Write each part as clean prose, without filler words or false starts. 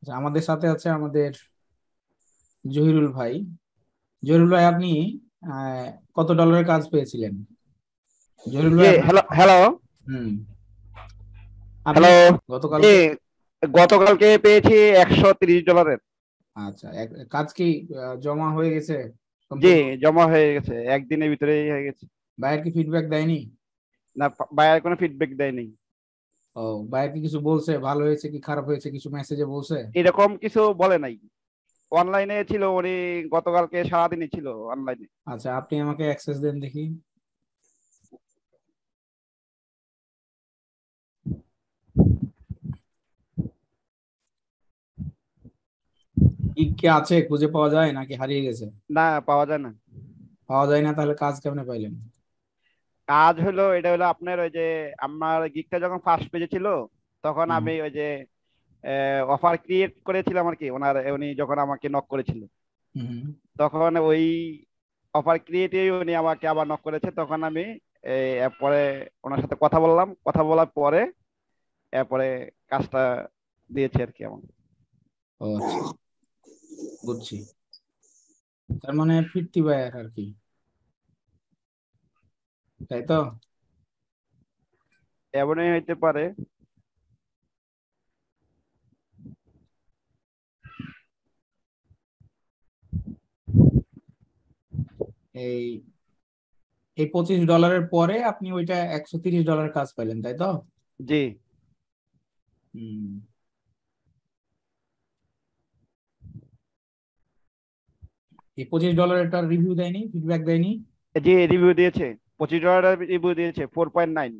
আচ্ছা, আমাদের সাথে আছে আমাদের জহিরুল ভাই। জহিরুল ভাই, আপনি আহ, কত ডলারের কাজ পেয়েছিলেন? জহিরুল জি, ভাই আপনি। Hello hello. হুম। আপনি হ্যালো। জি, গতকালকে। গতকালকে পেয়েছি $130। আচ্ছা, কাজ কি জমা হয়ে গেছে জি, সম্পূর্ণ? জমা হয়ে গেছে, একদিনের ভিতরেই হয়ে গেছে। ভাইয়ের কি ফিডব্যাক দেয়নি? না, বায়ার কোনো ফিডব্যাক দেয়নি। ও, ভাইয়ের কি কিছু বলছে, ভালো হয়েছে কি খারাপ হয়েছে, কিছু মেসেজে বলছে? এরকম কিছু বলে নাই। অনলাইনে ছিল উনি, গতকালকে সারাদিনই ছিল অনলাইনে। আচ্ছা, আপনি আমাকে অ্যাক্সেস দেন দেখি। কি কি আছে, খুঁজে পাওয়া যায় নাকি হারিয়ে গেছে? না, পাওয়া যায় না। পাওয়া যায় না, তাহলে কাজ কেমনে পাইলেন? কাজ হলো, এটা হলো আপনার ওই যে আমার গিগটা যখন ফার্স্ট পেজে ছিল, তখন হুম। আমি ওই যে অফার ক্রিয়েট করেছিলাম আর কি, উনি যখন আমাকে নক করেছিল, হুম। তখন ওই অফার ক্রিয়েটে উনি আমাকে আবার নক করেছে। তখন আমি এরপরে ওনার সাথে কথা বললাম, কথা বলার পরে এরপরে কাজটা দিয়েছে আর কি আমার। ও আচ্ছা, বুঝছি। তার মানে ফিরতি বায়ার আর কি, তাই তো? এমনই হইতে পারে। এই এই $25 পরে আপনি ওইটা $130 কাজ পাইলেন, তাই তো? জি। হুম। এই $25 রিভিউ দেয়নি, ফিডব্যাক দেয়নি? জি, রিভিউ দিয়েছে। $25 রিভিউ দিয়েছে, 4.9।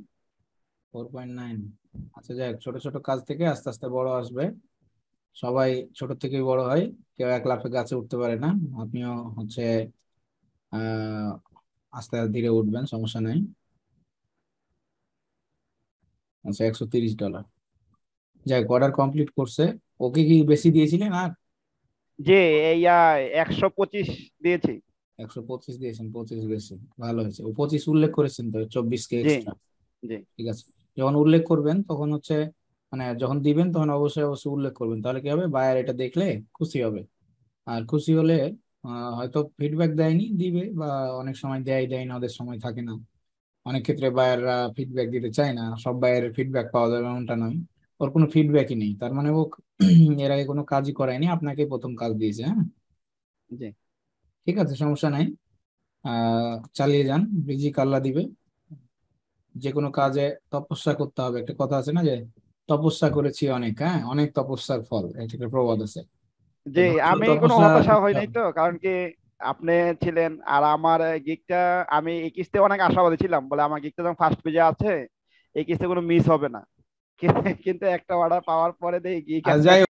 4.9। আচ্ছা, যাই হোক, ছোট ছোট কাজ থেকে আস্তে আস্তে বড় আসবে। সবাই ছোট থেকেই বড় হয়, কেউ এক লাফে গাছে উঠতে পারে না। আপনিও হচ্ছে আহ আস্তে ধীরে উঠবেন, সমস্যা নাই। আচ্ছা, $130। যাই হোক, অর্ডার কমপ্লিট করছে। ওকে কি বেশি দিয়েছিলেন আর? জি, এই 125 দিয়েছি। 125 দিয়েছেন, 25 বেশি। ভালো হয়েছে, ও 25 উল্লেখ করেছেন তো, 24 কে জি। এক্সট্রা। জি। ঠিক আছে। যখন উল্লেখ করবেন তখন হচ্ছে, মানে যখন দিবেন তখন অবশ্যই অবশ্যই উল্লেখ করবেন, তাহলে কি হবে, বায়ার এটা দেখলে খুশি হবে। আর খুশি হলে হয়তো ফিডব্যাক দেয়নি, দিবে, বা অনেক সময় দেয় দেয় না, ওদের সময় থাকে না। অনেক ক্ষেত্রে বায়াররা ফিডব্যাক দিতে চায় না, সব বায়ারের ফিডব্যাক পাওয়া যাবে এমনটা নয়। ওর কোনো ফিডব্যাকই নেই, তার মানে ও এর আগে কোনো কাজই করায়নি, আপনাকে প্রথম কাজ দিয়েছে। হ্যাঁ, জি। ঠিক আছে, সমস্যা নাই। চালিয়ে যান, রিজিক আল্লাহ দিবে। যে কোনো কাজে তপস্যা করতে হবে, একটা কথা আছে না যে, তপস্যা করেছি অনেক, হ্যাঁ, অনেক তপস্যার ফল, এটা একটা প্রবাদ আছে। তো জি, ধৈর্য আমি কোনো তপস্যা হতাশা করতে হয় নাই হবে। তো, কারণ কি আপনি ছিলেন আর আমার গিগটা, আমি এই কিস্তে অনেক আশাবাদী ছিলাম, বলে আমার গিগটা যখন ফার্স্ট পেজে আছে, এই কিস্তে কোনো মিস হবে না। কিন্তু একটা অর্ডার পাওয়ার পরে দেখি গিগ আর আছে। যাই